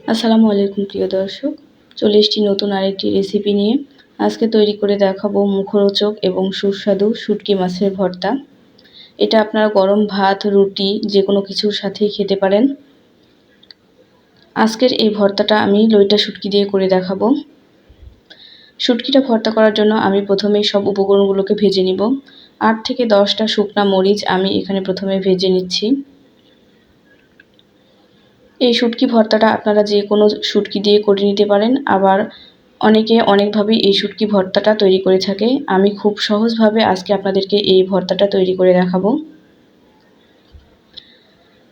আসসালামু আলাইকুম প্রিয় দর্শক, চলে এসেছি নতুন আরেকটি রেসিপি নিয়ে। আজকে তৈরি করে দেখাবো মুখরোচক এবং সুস্বাদু শুটকি মাছের ভর্তা। এটা আপনারা গরম ভাত, রুটি যে কোনো কিছুর সাথেই খেতে পারেন। আজকের এই ভর্তাটা আমি লইটা শুটকি দিয়ে করে দেখাবো। শুটকিটা ভর্তা করার জন্য আমি প্রথমেই সব উপকরণগুলোকে ভেজে নিব। 8 থেকে 10টা শুকনা মরিচ আমি এখানে প্রথমে ভেজে নিচ্ছি। এই শুটকি ভর্তাটা আপনারা যে কোনো শুটকি দিয়ে করে নিতে পারেন, আবার অনেকে অনেকভাবেই এই শুটকি ভর্তাটা তৈরি করে থাকে। আমি খুব সহজভাবে আজকে আপনাদেরকে এই ভর্তাটা তৈরি করে দেখাবো।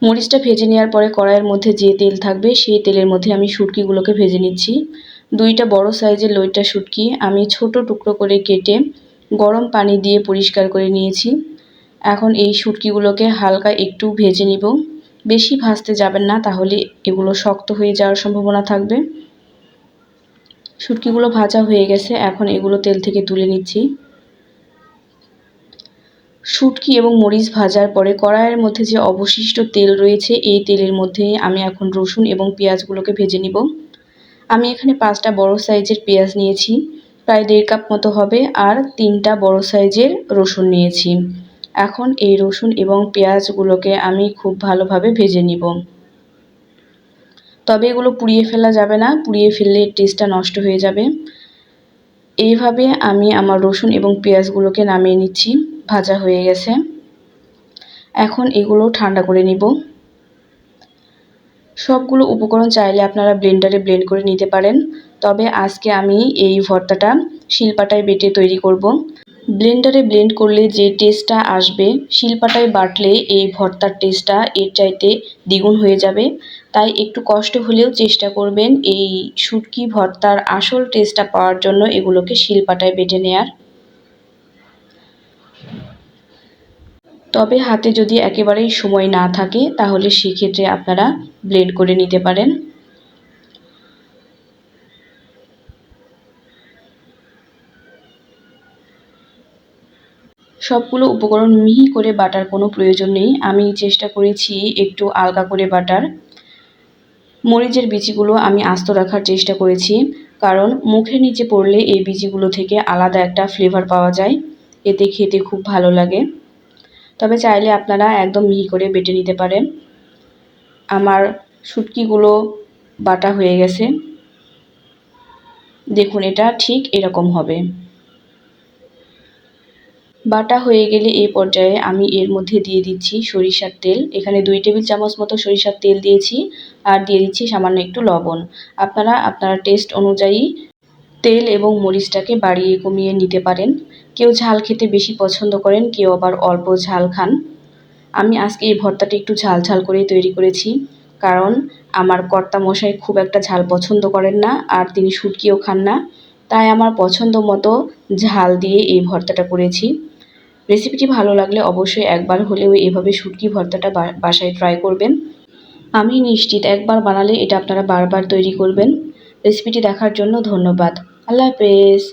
মরিচটা ভেজে নেওয়ার পরে কড়াইয়ের মধ্যে যে তেল থাকবে সেই তেলের মধ্যে আমি শুটকিগুলোকে ভেজে নিচ্ছি। 2টা বড় সাইজের লইট্টা শুটকি আমি ছোট টুকরো করে কেটে গরম পানি দিয়ে পরিষ্কার করে নিয়েছি। এখন এই শুটকিগুলোকে হালকা একটু ভেজে নিব। বেশি ভাজতে যাবেন না, তাহলে এগুলো শক্ত হয়ে যাওয়ার সম্ভাবনা থাকবে। শুটকিগুলো ভাজা হয়ে গেছে, এখন এগুলো তেল থেকে তুলে নিচ্ছি। শুটকি এবং মরিচ ভাজার পরে কড়াইয়ের মধ্যে যে অবশিষ্ট তেল রয়েছে, এই তেলের মধ্যে আমি এখন রসুন এবং পেঁয়াজগুলোকে ভেজে নিব। আমি এখানে 5টা বড় সাইজের পেঁয়াজ নিয়েছি, প্রায় 1.5 কাপ মতো হবে, আর 3টা বড় সাইজের রসুন নিয়েছি। এখন এই রসুন এবং পেঁয়াজগুলোকে আমি খুব ভালোভাবে ভেজে নিব। তবে এগুলো পুড়িয়ে ফেলা যাবে না, পুড়িয়ে ফেললে টেস্টটা নষ্ট হয়ে যাবে। এইভাবে আমি আমার রসুন এবং পেঁয়াজগুলোকে নামিয়ে নিচ্ছি। ভাজা হয়ে গেছে, এখন এগুলো ঠান্ডা করে নিব। সবগুলো উপকরণ চাইলে আপনারা ব্লেন্ডারে ব্লেন্ড করে নিতে পারেন, তবে আজকে আমি এই ভর্তাটা শিলপাটায় বেটে তৈরি করব। ব্লেন্ডারে ব্লেন্ড করলে যে টেস্টটা আসবে, শিলপাটায় বাটলে এই ভর্তার টেস্টটা এর চাইতে দ্বিগুণ হয়ে যাবে। তাই একটু কষ্ট হলেও চেষ্টা করবেন এই শুটকি ভর্তার আসল টেস্টটা পাওয়ার জন্য এগুলোকে শিলপাটায় বেটে নেয়ার। তবে হাতে যদি একেবারেই সময় না থাকে, তাহলে সেক্ষেত্রে আপনারা ব্লেন্ড করে নিতে পারেন। সবগুলো উপকরণ মিহি করে বাটার কোনো প্রয়োজন নেই, আমি চেষ্টা করেছি একটু আলগা করে বাটার। মরিচের বিচিগুলো আমি আস্ত রাখার চেষ্টা করেছি, কারণ মুখের নিচে পড়লে এই বিচিগুলো থেকে আলাদা একটা ফ্লেভার পাওয়া যায়, এতে খেতে খুব ভালো লাগে। তবে চাইলে আপনারা একদম মিহি করে বেটে নিতে পারেন। আমার শুটকিগুলো বাটা হয়ে গেছে, দেখুন এটা ঠিক এরকম হবে। বাটা হয়ে গেলে এই পর্যায়ে আমি এর মধ্যে দিয়ে দিচ্ছি সরিষার তেল। এখানে 2 টেবিল চামচ মতো সরিষার তেল দিয়েছি, আর দিয়ে দিচ্ছি সামান্য একটু লবণ। আপনারা আপনার টেস্ট অনুযায়ী তেল এবং মরিচটাকে বাড়িয়ে কমিয়ে নিতে পারেন। কেউ ঝাল খেতে বেশি পছন্দ করেন, কেউ আবার অল্প ঝাল খান। আমি আজকে এই ভর্তাটা একটু ঝাল ঝাল করেই তৈরি করেছি, কারণ আমার কর্তা মশাই খুব একটা ঝাল পছন্দ করেন না, আর তিনি শুটকিও খান না। তাই আমার পছন্দ মতো ঝাল দিয়ে এই ভর্তাটা করেছি। রেসিপিটি ভালো লাগলে অবশ্যই একবার হলেও এভাবে শুটকি ভর্তাটা বাসায় ট্রাই করবেন। আমি নিশ্চিত একবার বানালে এটা আপনারা বারবার তৈরি করবেন। রেসিপিটি দেখার জন্য ধন্যবাদ। আল্লাহ হাফেজ।